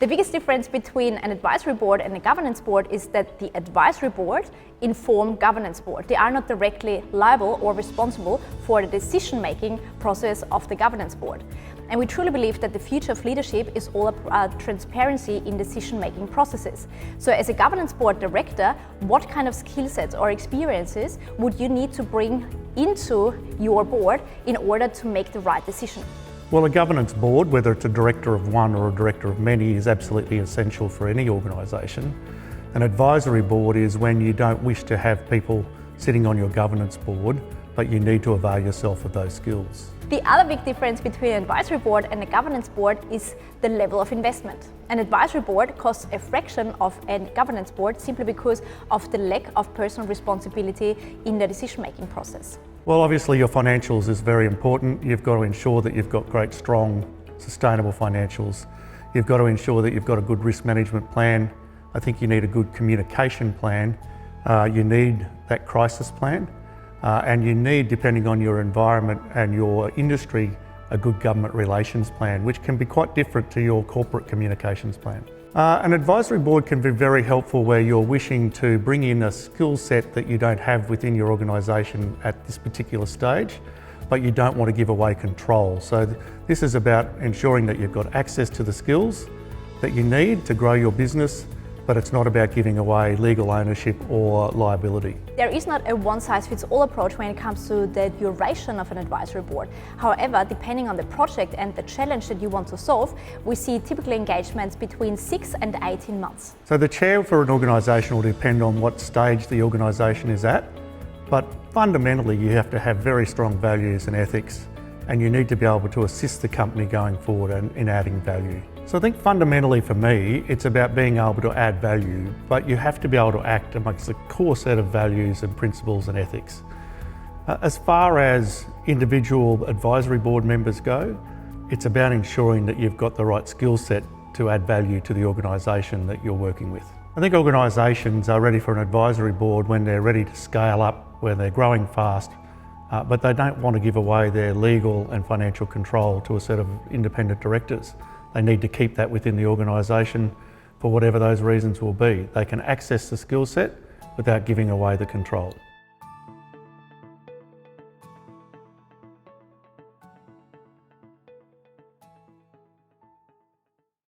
The biggest difference between an advisory board and a governance board is that the advisory board inform governance board. They are not directly liable or responsible for the decision-making process of the governance board. And we truly believe that the future of leadership is all about transparency in decision-making processes. So as a governance board director, what kind of skill sets or experiences would you need to bring into your board in order to make the right decision? Well, a governance board, whether it's a director of one or a director of many, is absolutely essential for any organisation. An advisory board is when you don't wish to have people sitting on your governance board, but you need to avail yourself of those skills. The other big difference between an advisory board and a governance board is the level of investment. An advisory board costs a fraction of a governance board simply because of the lack of personal responsibility in the decision-making process. Well, obviously your financials is very important. You've got to ensure that you've got great, strong, sustainable financials. You've got to ensure that you've got a good risk management plan. I think you need a good communication plan. You need that crisis plan. And you need, depending on your environment and your industry, a good government relations plan, which can be quite different to your corporate communications plan. An advisory board can be very helpful where you're wishing to bring in a skill set that you don't have within your organisation at this particular stage, but you don't want to give away control. So this is about ensuring that you've got access to the skills that you need to grow your business, but it's not about giving away legal ownership or liability. There is not a one-size-fits-all approach when it comes to the duration of an advisory board. However, depending on the project and the challenge that you want to solve, we see typical engagements between 6 and 18 months. So the chair for an organisation will depend on what stage the organisation is at, but fundamentally you have to have very strong values and ethics, and you need to be able to assist the company going forward and in adding value. So I think fundamentally for me, it's about being able to add value, but you have to be able to act amongst a core set of values and principles and ethics. As far as individual advisory board members go, it's about ensuring that you've got the right skill set to add value to the organisation that you're working with. I think organisations are ready for an advisory board when they're ready to scale up, when they're growing fast, but they don't want to give away their legal and financial control to a set of independent directors. They need to keep that within the organisation for whatever those reasons will be. They can access the skill set without giving away the control.